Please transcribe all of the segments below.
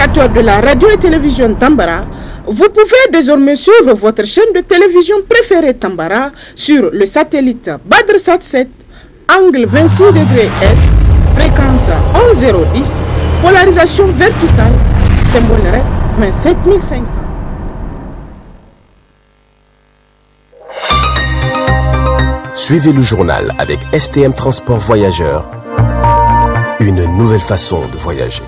téléspectateurs de la radio et télévision Tambara, vous pouvez désormais suivre votre chaîne de télévision préférée Tambara sur le satellite Badrsat 7, angle 26 degrés Est, fréquence 11010, polarisation verticale, symbole REC 27500. Suivez le journal avec STM Transport Voyageurs, une nouvelle façon de voyager.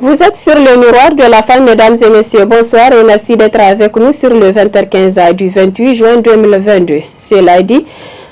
Vous êtes sur le miroir de la femme, mesdames et messieurs. Bonsoir et merci d'être avec nous sur le 20h15 du 28 juin 2022. Cela dit,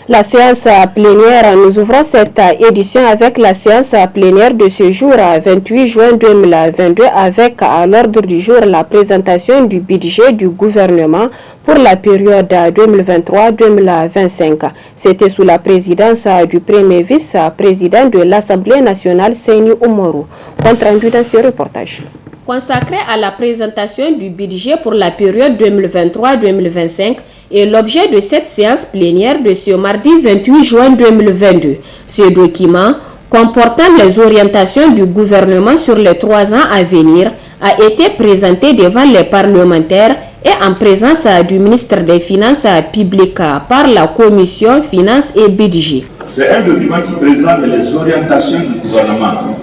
la séance plénière, nous ouvrons cette édition avec la séance plénière de ce jour, 28 juin 2022, avec à l'ordre du jour la présentation du budget du gouvernement pour la période 2023-2025. C'était sous la présidence du premier vice-président de l'Assemblée nationale, Seyni Oumarou. Compte rendu dans ce reportage. Consacré à la présentation du budget pour la période 2023-2025 est l'objet de cette séance plénière de ce mardi 28 juin 2022. Ce document, comportant les orientations du gouvernement sur les 3 ans à venir, a été présenté devant les parlementaires et en présence du ministre des Finances publiques par la Commission Finances et Budget. C'est un document qui présente les orientations du gouvernement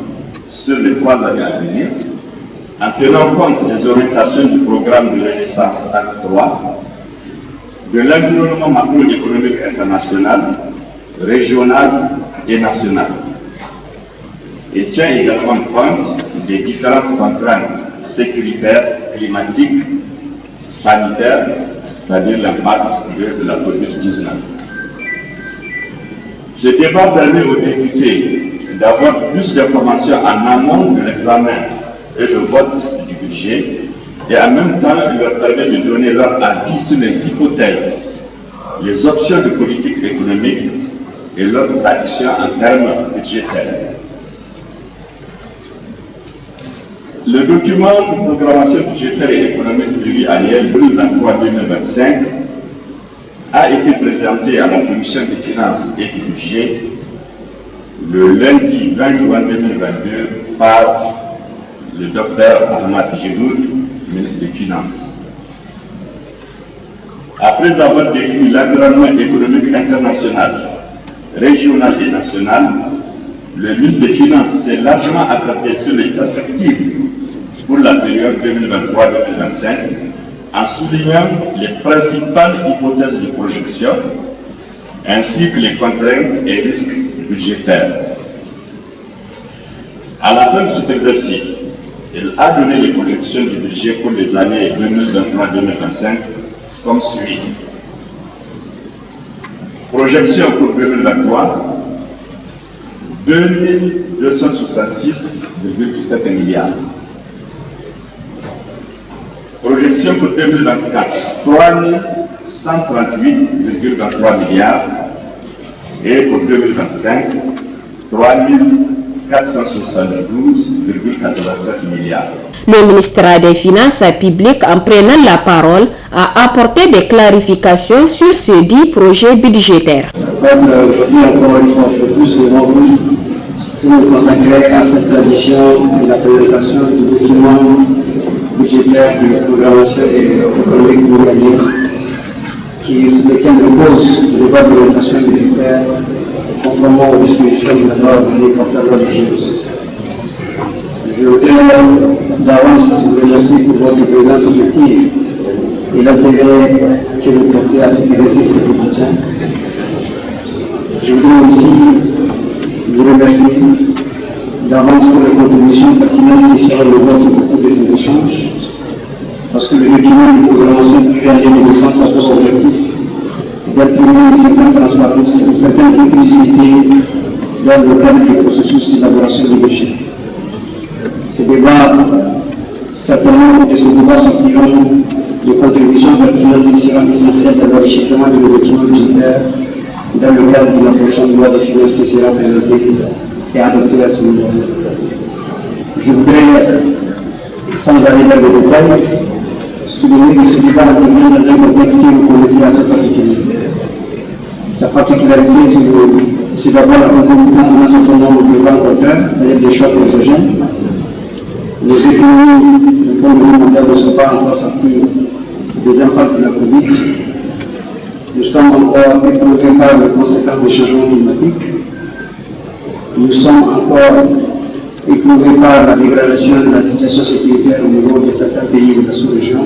sur les 3 années à venir, en tenant compte des orientations du programme de Renaissance Acte 3, de l'environnement macroéconomique international, régional et national. Il tient également compte des différentes contraintes sécuritaires, climatiques, sanitaires, c'est-à-dire l'impact de la COVID-19. Ce débat permet aux députés d'avoir plus d'informations en amont de l'examen et le vote du budget, et en même temps il leur permet de donner leur avis sur les hypothèses, les options de politique économique et leur action en termes budgétaires. Le document de programmation budgétaire et économique pluriannuel 2023-2025 a été présenté à la Commission des finances et du budget le lundi 20 juin 2022 par le docteur Ahmad Djibout, ministre des Finances. Après avoir décrit l'environnement économique international, régional et national, le ministre des Finances s'est largement attardé sur les perspectives pour la période 2023-2025 en soulignant les principales hypothèses de projection ainsi que les contraintes et risques budgétaires. À la fin de cet exercice, il a donné les projections du budget pour les années 2023-2025 comme suit. Projection pour 2023, 2266,17 milliards. Projection pour 2024, 3138,23 milliards. Et pour 2025, 3472,87 milliards. Le ministère des Finances publiques, en prenant la parole, a apporté des clarifications sur ce dit projet budgétaire. Comme aujourd'hui, encore une fois, je vous demande de nous consacrer à cette tradition de la présentation du document budgétaire de programmation économique pluriannuelle sur lequel repose le débat d'orientation budgétaire conformément aux dispositions de la loi organique portant loi des finances. Je voudrais d'avance vous remercier pour votre présence effective et l'intérêt que vous portez à cet exercice républicain. Je voudrais aussi vous remercier d'avance pour les contributions pertinentes qui seront le vôtre au cours de ces échanges, parce que le document de programmation pluriannuelle de défense a pour objectif d'imprimer une certaine transparence, une certaine inclusivité dans le cadre du processus d'élaboration du budget. Ces débats, certainement de ces débats sortiront de contributions pertinentes qui seront essentielles à l'enrichissement de nos documents budgétaires dans le cadre de la prochaine loi de finances qui sera présentée et adoptée à ce moment. Je voudrais, sans aller dans le détail, souligner que ce débat intervient dans un contexte que vous connaissez assez particulier. Sa particularité, c'est d'abord la concomitance d'un certain nombre de vents contraires, c'est-à-dire des chocs exogènes. Nos économies, le fonds de mondial ne sont pas encore sortis des impacts de la Covid. Nous sommes encore éprouvés par les conséquences des changements climatiques. Nous sommes encore éprouvés par la dégradation de la situation sécuritaire au niveau de certains pays de la sous-région.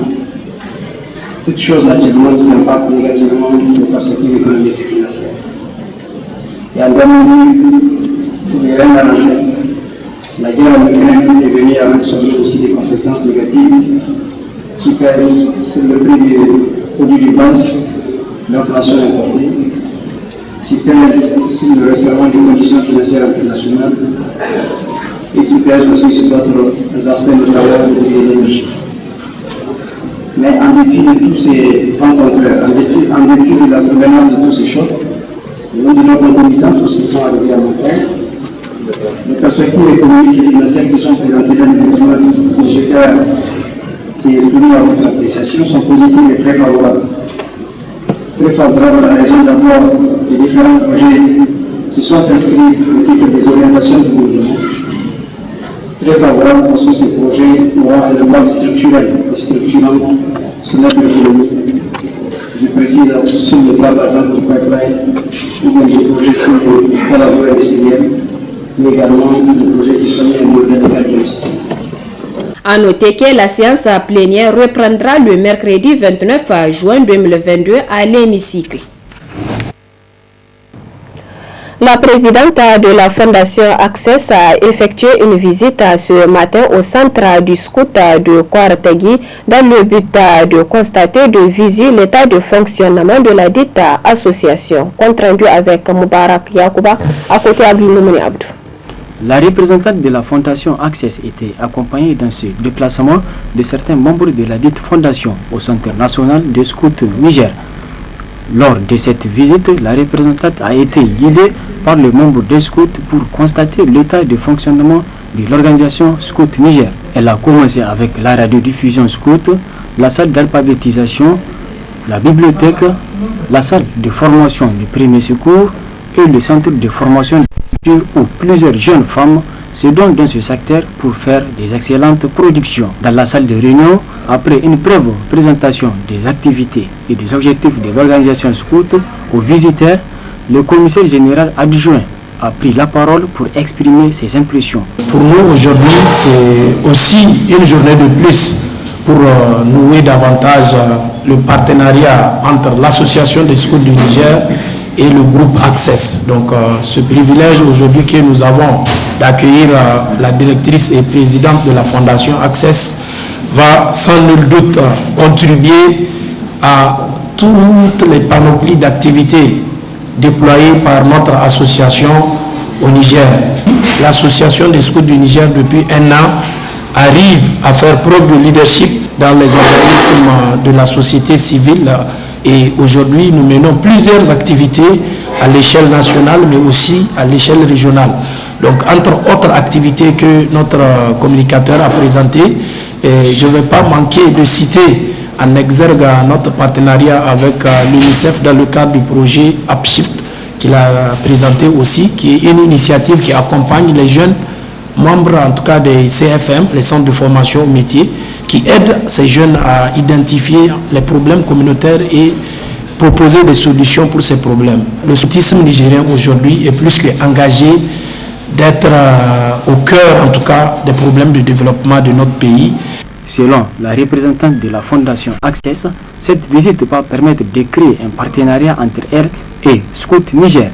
Toutes choses naturellement qui impactent négativement nos perspectives économiques et financières. Et en dernier lieu, pour les rien arranger, la guerre en Ukraine est venue avec son lot aussi des conséquences négatives qui pèsent sur le prix des produits de base, l'inflation importée, qui pèsent sur le resserrement des conditions financières internationales et qui pèsent aussi sur d'autres aspects de travail et de l'énergie. Mais en dépit de tous ces vents contraires, en dépit de la surveillance de tous ces chocs, nous de notre compétence, parce qu'ils sont arrivés à mon temps, les perspectives économiques et financières qui sont présentées dans le document budgétaire qui est soumis à votre appréciation sont positives et très favorables. Très favorables à la raison d'abord des différents projets qui sont inscrits au titre des orientations du gouvernement. Très favorable parce que ces projets auront un impact structurel et structurant sur notre économie. Je précise sur le cas par exemple du pipeline ou bien des projets sur les collaborateurs industriels, mais également des projets qui sont mis en œuvre dans le cadre de l'investissement. À noter que la séance plénière reprendra le mercredi 29 juin 2022 à l'hémicycle. La présidente de la Fondation Access a effectué une visite ce matin au centre du scout de Kouartagui dans le but de constater de visu l'état de fonctionnement de la dite association. Compte rendu avec Moubarak Yakouba à côté d'Abdoumouni Abdou. La représentante de la Fondation Access était accompagnée dans ce déplacement de certains membres de la dite fondation au Centre national des scouts Niger. Lors de cette visite, la représentante a été guidée par les membres des scouts pour constater l'état de fonctionnement de l'organisation Scout Niger. Elle a commencé avec la radiodiffusion scout, la salle d'alphabétisation, la bibliothèque, la salle de formation du premier secours et le centre de formation où plusieurs jeunes femmes se donnent dans ce secteur pour faire des excellentes productions. Dans la salle de réunion, après une brève présentation des activités et des objectifs de l'organisation scout aux visiteurs, le commissaire général adjoint a pris la parole pour exprimer ses impressions. Pour nous aujourd'hui, c'est aussi une journée de plus pour nouer davantage le partenariat entre l'association des scouts du Niger et le groupe Access. Donc ce privilège aujourd'hui que nous avons d'accueillir la directrice et présidente de la fondation Access va sans nul doute contribuer à toutes les panoplies d'activités déployées par notre association au Niger. L'association des scouts du Niger depuis un an arrive à faire preuve de leadership dans les organismes de la société civile. Et aujourd'hui, nous menons plusieurs activités à l'échelle nationale, mais aussi à l'échelle régionale. Donc, entre autres activités que notre communicateur a présentées, je ne vais pas manquer de citer en exergue notre partenariat avec l'UNICEF dans le cadre du projet Upshift qu'il a présenté aussi, qui est une initiative qui accompagne les jeunes membres, en tout cas des CFM, les centres de formation au métier, qui aident ces jeunes à identifier les problèmes communautaires et proposer des solutions pour ces problèmes. Le scoutisme nigérien aujourd'hui est plus qu'engagé d'être au cœur, en tout cas, des problèmes de développement de notre pays. Selon la représentante de la Fondation Access, cette visite va permettre de créer un partenariat entre elle et Scout Niger.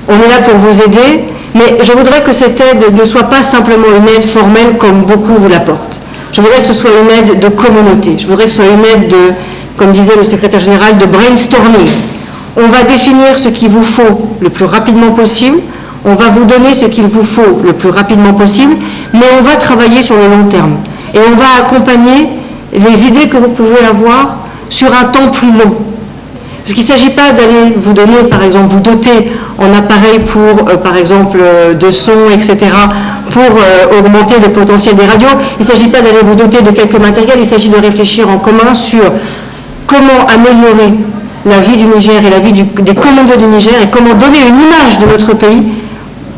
On est là pour vous aider Mais je voudrais que cette aide ne soit pas simplement une aide formelle comme beaucoup vous l'apportent. Je voudrais que ce soit une aide de communauté. Je voudrais que ce soit une aide de, comme disait le secrétaire général, de brainstorming. On va définir ce qu'il vous faut le plus rapidement possible. On va vous donner ce qu'il vous faut le plus rapidement possible, mais on va travailler sur le long terme. Et on va accompagner les idées que vous pouvez avoir sur un temps plus long. Parce qu'il ne s'agit pas d'aller vous donner, par exemple, vous doter en appareil pour, par exemple, de son, etc., pour augmenter le potentiel des radios. Il ne s'agit pas d'aller vous doter de quelques matériels, il s'agit de réfléchir en commun sur comment améliorer la vie du Niger et la vie des communautés du Niger et comment donner une image de notre pays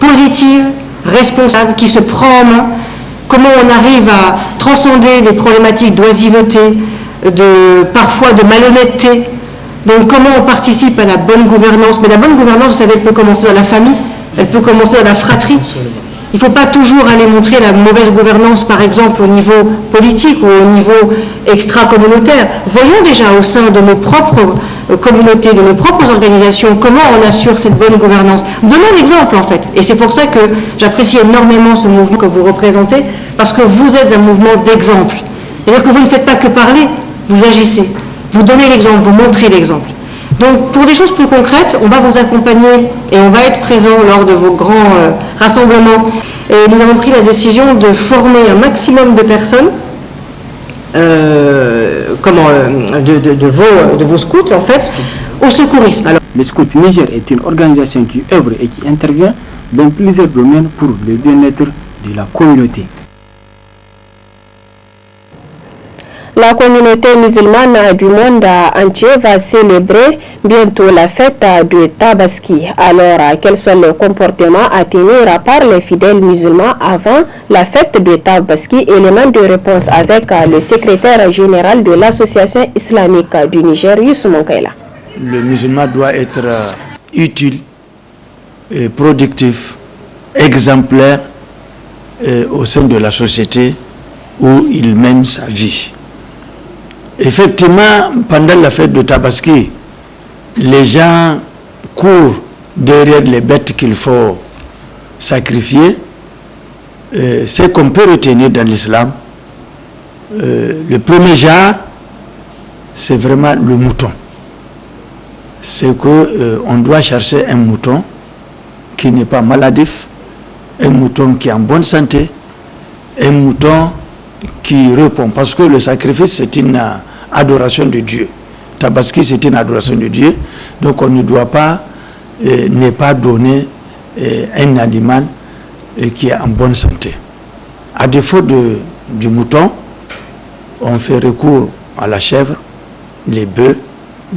positive, responsable, qui se prend en main, comment on arrive à transcender des problématiques d'oisiveté, parfois de malhonnêteté. Donc comment on participe à la bonne gouvernance. Mais la bonne gouvernance, vous savez, elle peut commencer dans la famille, elle peut commencer dans la fratrie. Il ne faut pas toujours aller montrer la mauvaise gouvernance, par exemple, au niveau politique ou au niveau extra-communautaire. Voyons déjà au sein de nos propres communautés, de nos propres organisations, comment on assure cette bonne gouvernance. Donnons l'exemple, en fait. Et c'est pour ça que j'apprécie énormément ce mouvement que vous représentez, parce que vous êtes un mouvement d'exemple. C'est-à-dire que vous ne faites pas que parler, vous agissez. Vous donnez l'exemple, vous montrez l'exemple. Donc, pour des choses plus concrètes, on va vous accompagner et on va être présent lors de vos grands rassemblements. Et nous avons pris la décision de former un maximum de personnes, de vos scouts, en fait, au secourisme. Alors, le Scout Niger est une organisation qui œuvre et qui intervient dans plusieurs domaines pour le bien-être de la communauté. La communauté musulmane du monde entier va célébrer bientôt la fête de Tabaski. Alors, quels sont les comportements à tenir par les fidèles musulmans avant la fête de Tabaski? Élément de réponse avec le secrétaire général de l'association islamique du Niger, Youssou Monkaila. Le musulman doit être utile, et productif, exemplaire au sein de la société où il mène sa vie. Effectivement, pendant la fête de Tabaski, les gens courent derrière les bêtes qu'il faut sacrifier. C'est qu'on peut retenir dans l'islam. Le premier genre, c'est vraiment le mouton. C'est qu'on doit chercher un mouton qui n'est pas maladif, un mouton qui est en bonne santé, un mouton qui répond, parce que le sacrifice c'est une adoration de Dieu. Tabaski c'est une adoration de Dieu, donc on ne doit pas ne pas donner un animal qui est en bonne santé. À défaut du mouton, on fait recours à la chèvre, les bœufs,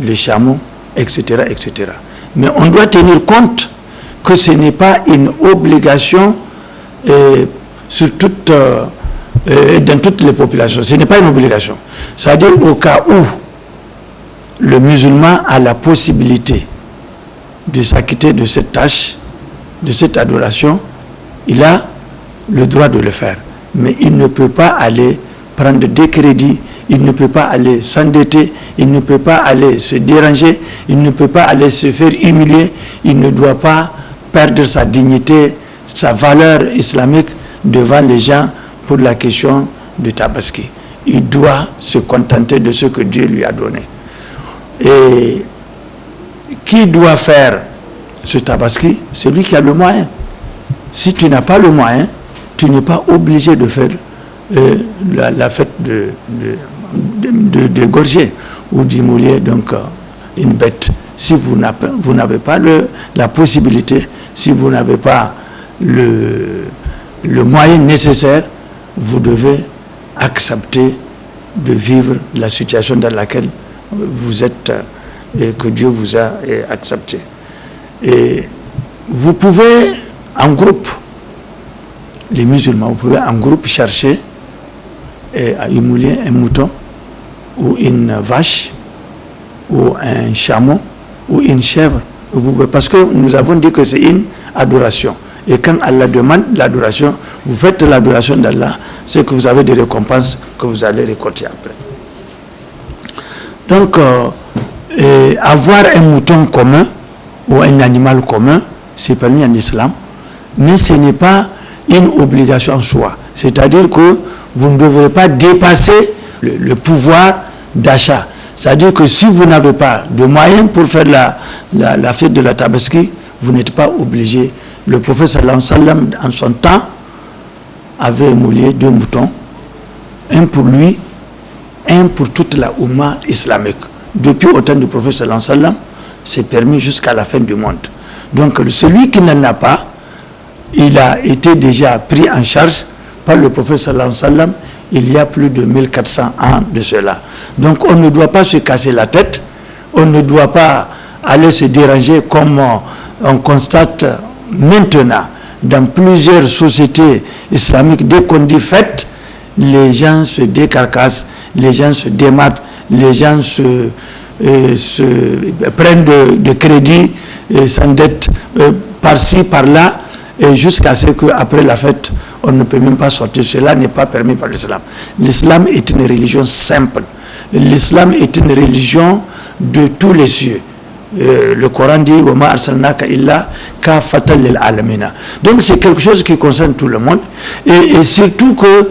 les chameaux, etc., etc. Mais on doit tenir compte que ce n'est pas une obligation sur toute dans toutes les populations. Ce n'est pas une obligation. C'est-à-dire au cas où le musulman a la possibilité de s'acquitter de cette tâche, de cette adoration, il a le droit de le faire. Mais il ne peut pas aller prendre des crédits, il ne peut pas aller s'endetter, il ne peut pas aller se déranger, il ne peut pas aller se faire humilier, il ne doit pas perdre sa dignité, sa valeur islamique devant les gens pour la question de Tabaski. Il doit se contenter de ce que Dieu lui a donné. Et qui doit faire ce Tabaski? Celui qui a le moyen. Si tu n'as pas le moyen, tu n'es pas obligé de faire la fête de gorger ou d'immoler donc une bête. Si vous n'avez pas la possibilité, si vous n'avez pas le moyen nécessaire, vous devez accepter de vivre la situation dans laquelle vous êtes et que Dieu vous a accepté. Et vous pouvez en groupe, les musulmans, vous pouvez en groupe chercher à immoler un mouton ou une vache ou un chameau ou une chèvre. Parce que nous avons dit que c'est une adoration. Et quand Allah demande l'adoration, vous faites l'adoration d'Allah, c'est que vous avez des récompenses que vous allez récolter après. Donc, avoir un mouton commun ou un animal commun, c'est permis en islam, mais ce n'est pas une obligation en soi. C'est-à-dire que vous ne devrez pas dépasser le pouvoir d'achat. C'est-à-dire que si vous n'avez pas de moyens pour faire la fête de la Tabaski, vous n'êtes pas obligé. Le prophète sallallahu alayhi wa sallam, en son temps, avait émolé 2 moutons, un pour lui, un pour toute la Oumma islamique. Depuis au temps du prophète sallallahu alayhi wa sallam, c'est permis jusqu'à la fin du monde. Donc celui qui n'en a pas, il a été déjà pris en charge par le prophète sallallahu alayhi wa sallam il y a plus de 1400 ans de cela. Donc on ne doit pas se casser la tête, on ne doit pas aller se déranger comme on constate maintenant dans plusieurs sociétés islamiques. Dès qu'on dit fête, les gens se décarcassent, les gens se dématent, les gens se prennent de crédit, s'endettent par-ci, par-là, et jusqu'à ce qu'après la fête, on ne peut même pas sortir. Cela n'est pas permis par l'islam. L'islam est une religion simple. L'islam est une religion de tous les cieux. Le Coran dit « Wama arsalnaka illa kafatan lil alamina ». Donc c'est quelque chose qui concerne tout le monde. Et surtout qu'on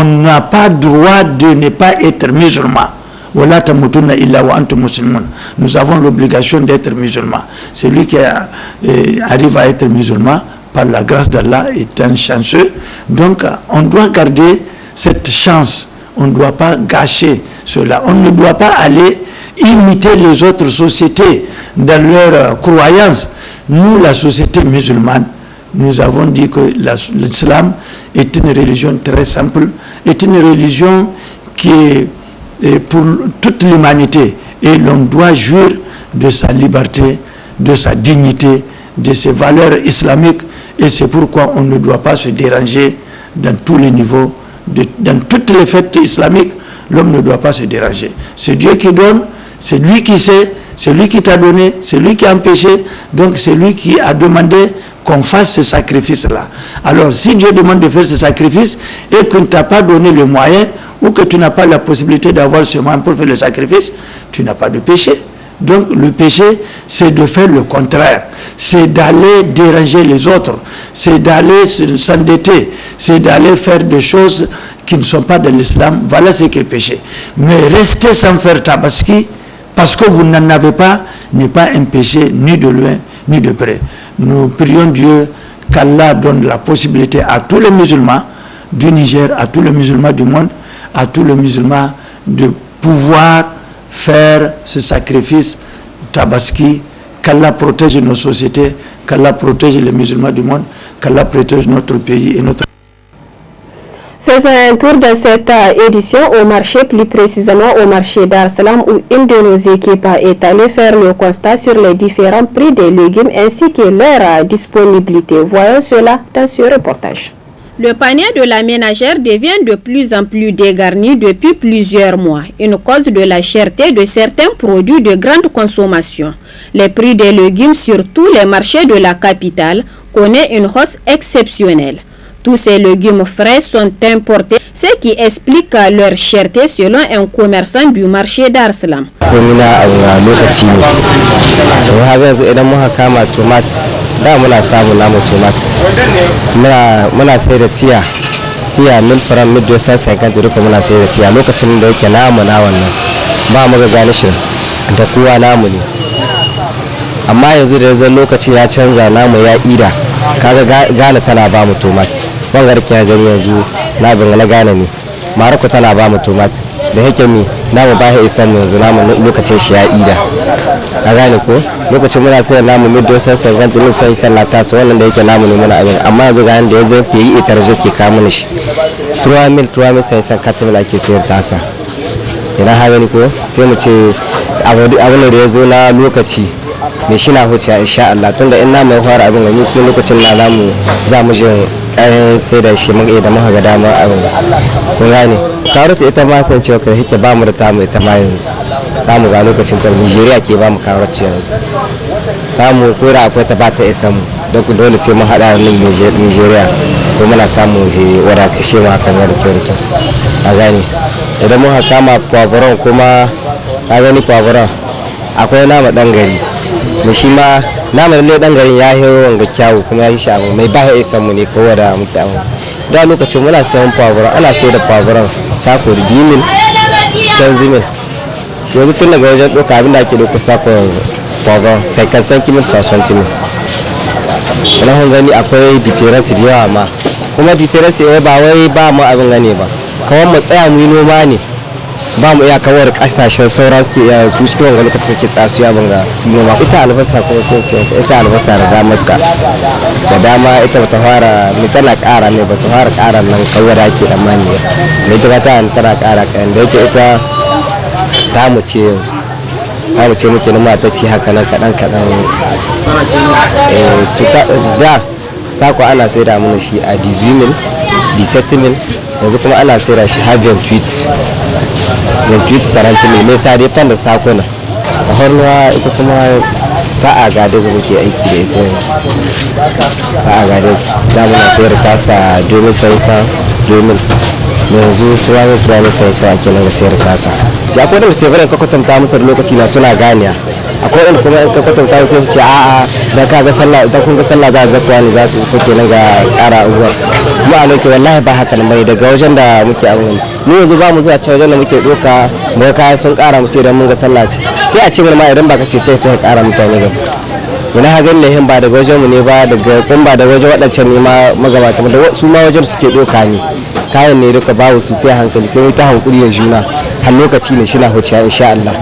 n'a pas droit de ne pas être musulman. Nous avons l'obligation d'être musulmans. Celui qui arrive à être musulman, par la grâce d'Allah, est un chanceux. Donc, on doit garder cette chance. On ne doit pas gâcher cela. On ne doit pas aller imiter les autres sociétés dans leurs croyances. Nous, la société musulmane, nous avons dit que l'islam est une religion très simple, est une religion qui est pour toute l'humanité, et l'on doit jouir de sa liberté, de sa dignité, de ses valeurs islamiques, et c'est pourquoi on ne doit pas se déranger dans tous les niveaux, dans toutes les fêtes islamiques. L'homme ne doit pas se déranger. C'est Dieu qui donne, c'est lui qui sait, c'est lui qui t'a donné, c'est lui qui a empêché, donc c'est lui qui a demandé qu'on fasse ce sacrifice-là. Alors, si Dieu demande de faire ce sacrifice et que ne t'a pas donné le moyen, ou que tu n'as pas la possibilité d'avoir ce moyen pour faire le sacrifice, tu n'as pas de péché. Donc, le péché, c'est de faire le contraire. C'est d'aller déranger les autres. C'est d'aller s'endetter. C'est d'aller faire des choses qui ne sont pas de l'islam. Voilà ce qu'est le péché. Mais rester sans faire tabaski, parce que vous n'en avez pas, n'est pas un péché ni de loin, ni de près. Nous prions Dieu qu'Allah donne la possibilité à tous les musulmans du Niger, à tous les musulmans du monde, à tous les musulmans de pouvoir faire ce sacrifice tabaski, qu'Allah protège nos sociétés, qu'Allah protège les musulmans du monde, qu'Allah protège notre pays et notre... Faisons un tour dans cette édition au marché, plus précisément au marché d'Arsalam, où une de nos équipes est allée faire le constat sur les différents prix des légumes ainsi que leur disponibilité. Voyons cela dans ce reportage. Le panier de la ménagère devient de plus en plus dégarni depuis plusieurs mois, une cause de la cherté de certains produits de grande consommation. Les prix des légumes sur tous les marchés de la capitale connaissent une hausse exceptionnelle. Tous ces légumes frais sont importés, ce qui explique leur cherté selon un commerçant du marché d'Arsalam. da muna samu namu tomat muna sai da tiya mil faran mil 250 duka muna sai da tiya lokacin da yake namu na wannan ba mu ga ganishin da kowa namu ne amma yanzu da yanzu lokaci ya canza namu ya ida kaga gane tana ba mu tomat wangar ki gani yanzu na bin na gane ne maroko tana ba mu tomat da yake mi namu ba ya isan yanzu namu lokacin shi ya ida a gane ko lokacin muna sai namu mil 250 mil sai sallata su wannan da yake namu ne muna abin amma yanzu ga da yanzu yi itar zuke ka mun shi 3 mil sai san katin ake sayar tasa idan ha gani ko sai mu ce abin da ya zo na lokaci me shi na huce insha Allah tunda in namu ya fara abin gani ko lokacin na namu za mu je kayan sai da shi mun da muka ga dama abin kun gane karot ita ma san cewa kai hike ba mu da tamu ita ma yanzu tamu ga lokacin ta Nigeria ke ba mu karot ce tamu ko da akwai ta ba ta isa mu don dole sai mun hada da Nigeria ko muna samu wadata shi ma kan da kyau a gane idan mun kama poivron kuma ka gani poivron akwai nama dan gari mu shi ma na mu lalle dan garin ya yi wanga kyawu kuma ya yi shi abu mai ba ya isa mu ne kawai da muke abu da lokacin muna sayan favuran ana sai da favuran sako da dimin tanzimin yanzu tun daga wajen doka abinda ake doka sako favuran sai kan san kimin sason timin wani hun gani akwai diferensi da yawa ma kuma diferensi ba wai ba mu abin gane ba kawai mu tsaya mu yi noma ne ba mu iya kawar kasashen saura suke iya su cikin wanga lokacin suke tsasu ya banga su noma ita albasa kuma sai ce ita albasa da damar ta da dama ita bata fara mai tana kara ne bata fara kara nan kawai da ake tsammani ne ita ta tana kara kayan da yake ita ta mu ce yanzu ta mu ce muke noma ta ci haka nan kadan da sako ana sai da mana shi a 18 mil 17 mil yanzu kuma ana sai da shi har 28 mil mai sa dai fan da sakuna a hannuwa ita kuma ta agadez muke aiki da ita ta agadez da muna sayar da tasa domin sansa domin yanzu tuwamin sansa ake nan ga sayar da tasa shi akwai da musu ka kwatanta musu da lokaci na suna ganiya akwai wanda kuma in ka kwatanta sai su ce a'a da ka ga sallah idan kun ga sallah za a zakwa ne za su ko kenan ga ƙara abubuwa kuma a lokacin wallahi ba haka nan bane daga wajen da muke abubuwa mu yanzu ba mu zuwa can wajen da muke doka mu kaya sun ƙara mu ce idan mun ga sallah ce sai a ce mana ma idan ba ka ce sai ka ƙara mutane gaba ina ha ganin lehin ba daga wajen mu ne ba daga kun ba daga wajen waɗancan ne ma magabata da su ma wajen suke doka ne kayan ne duka babu su sai hankali sai ta hankuri da juna har lokaci ne shi na huciya insha Allah.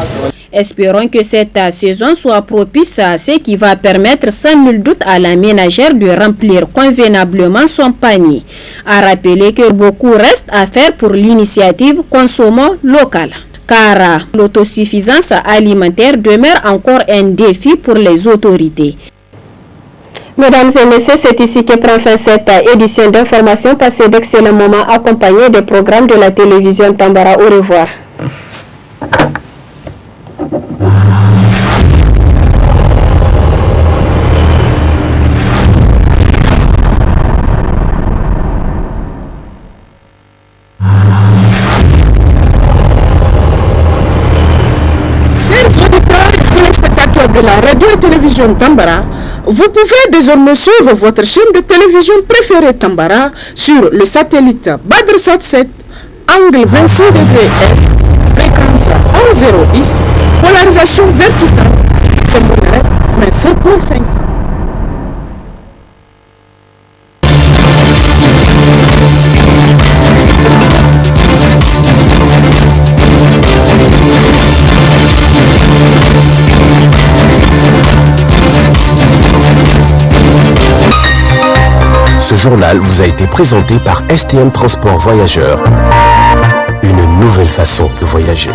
Espérons que cette saison soit propice à ce qui va permettre sans nul doute à la ménagère de remplir convenablement son panier. À rappeler que beaucoup reste à faire pour l'initiative Consommons local. Car l'autosuffisance alimentaire demeure encore un défi pour les autorités. Mesdames et messieurs, c'est ici que prend fin cette édition d'information. Passez d'excellents moments accompagnés des programmes de la télévision Tambara. Au revoir. De la radio et télévision Tambara, vous pouvez désormais suivre votre chaîne de télévision préférée Tambara sur le satellite Badrsat 7, angle 26 degrés Est, fréquence 1010, polarisation verticale, symbole 27500. Ce journal vous a été présenté par STM Transport Voyageurs. Une nouvelle façon de voyager.